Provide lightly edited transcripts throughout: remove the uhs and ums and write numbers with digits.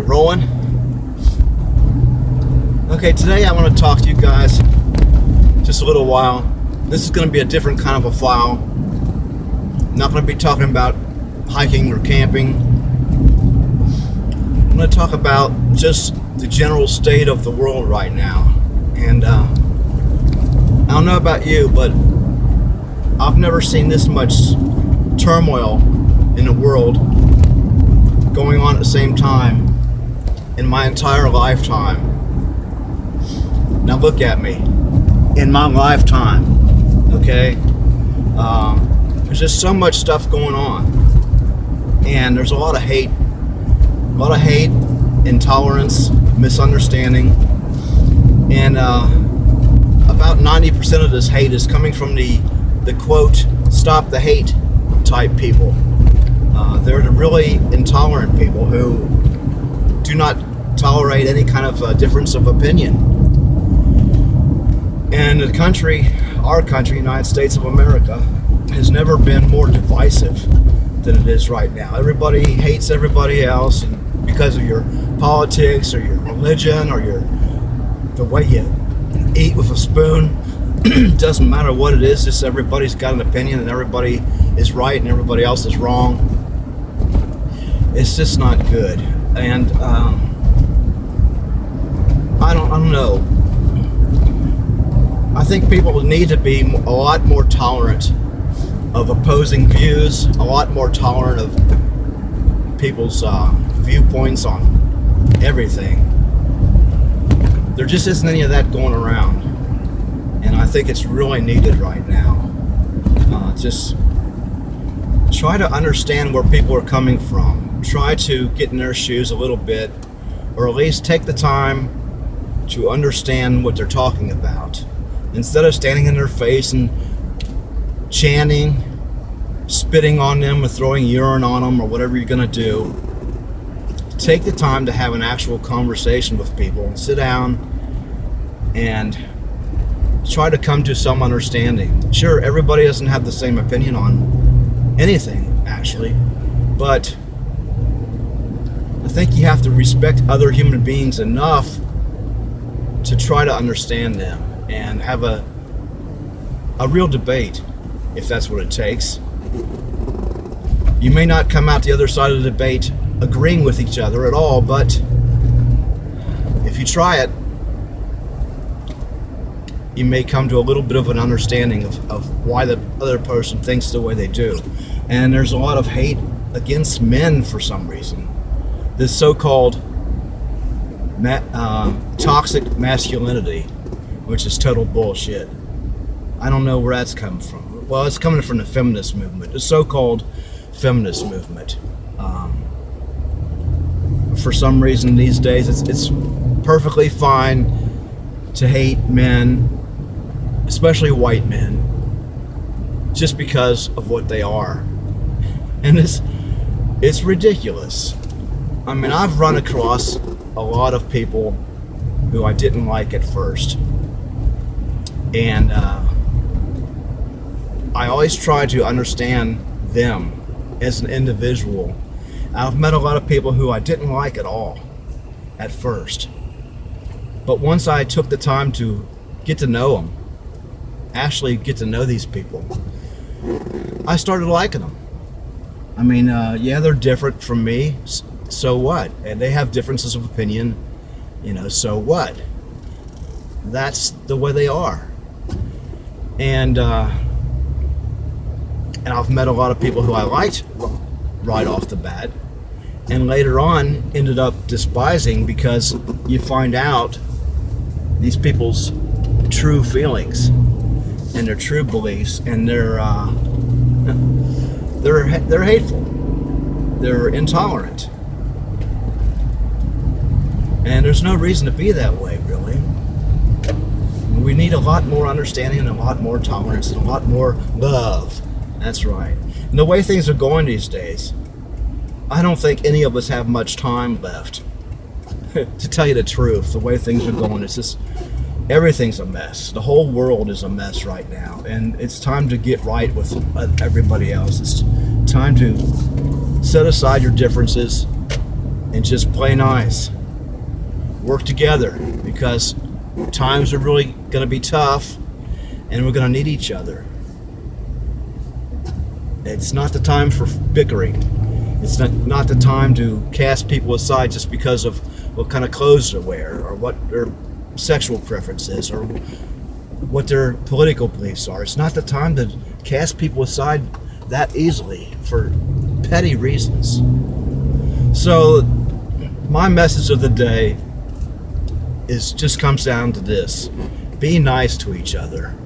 rolling? Okay, today I want to talk to you guys just a little while. This is going to be a different kind of a file. I'm not going to be talking about hiking or camping. I'm going to talk about just the general state of the world right now. And I don't know about you, but I've never seen this much turmoil in the world going on at the same time in my entire lifetime. Now look at me. In my lifetime, okay? There's just so much stuff going on. And there's a lot of hate. Intolerance, misunderstanding. And about 90% of this hate is coming from the quote, stop the hate type people. They're the really intolerant people who do not tolerate any kind of difference of opinion. And the country, our country, United States of America, has never been more divisive than it is right now. Everybody hates everybody else because of your politics or your religion or the way you eat with a spoon. Doesn't matter what it is, just everybody's got an opinion and everybody is right and everybody else is wrong. It's just not good. And I don't know. I think people need to be a lot more tolerant of opposing views, a lot more tolerant of people's viewpoints on everything. There just isn't any of that going around. And I think it's really needed right now. Just try to understand where people are coming from. Try to get in their shoes a little bit, or at least take the time to understand what they're talking about. Instead of standing in their face and chanting, spitting on them or throwing urine on them or whatever you're going to do, take the time to have an actual conversation with people and sit down and try to come to some understanding. Sure, everybody doesn't have the same opinion on anything, actually, but I think you have to respect other human beings enough to try to understand them and have a real debate, if that's what it takes. You may not come out the other side of the debate agreeing with each other at all, but if you try it, you may come to a little bit of an understanding of why the other person thinks the way they do. And there's a lot of hate against men for some reason. This so-called toxic masculinity, which is total bullshit. I don't know where that's come from. Well, it's coming from the feminist movement, the so-called feminist movement. For some reason these days, it's perfectly fine to hate men, especially white men, just because of what they are. And it's ridiculous. I mean, I've run across a lot of people who I didn't like at first. And I always try to understand them as an individual. I've met a lot of people who I didn't like at all at first. But once I took the time to get to know them, actually get to know these people, I started liking them. I mean, yeah, they're different from me, so what? And they have differences of opinion, so what? That's the way they are. And I've met a lot of people who I liked right off the bat, and later on ended up despising, because you find out these people's true feelings and their true beliefs, and they're hateful, they're intolerant, and there's no reason to be that way, really. We need a lot more understanding and a lot more tolerance and a lot more love. That's right. And the way things are going these days, I don't think any of us have much time left. To tell you the truth, the way things are going, it's just, everything's a mess. The whole world is a mess right now, and it's time to get right with everybody else. It's time to set aside your differences and just play nice. Work together, because times are really going to be tough and we're going to need each other. It's not the time for bickering. It's not the time to cast people aside just because of what kind of clothes they wear, or what their sexual preference is, or what their political beliefs are. It's not the time to cast people aside that easily for petty reasons. So my message of the day just comes down to this: be nice to each other.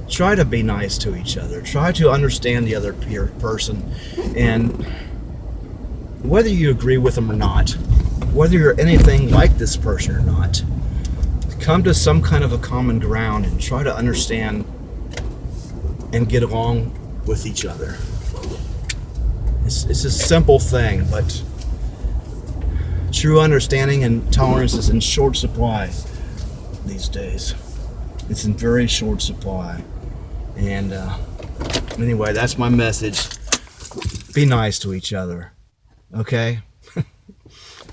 Try to be nice to each other. Try to understand the other person, and whether you agree with them or not, whether you're anything like this person or not, come to some kind of a common ground and try to understand and get along with each other. It's a simple thing, but true understanding and tolerance is in short supply these days. It's in very short supply. And anyway, that's my message. Be nice to each other. Okay?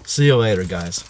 See you later, guys.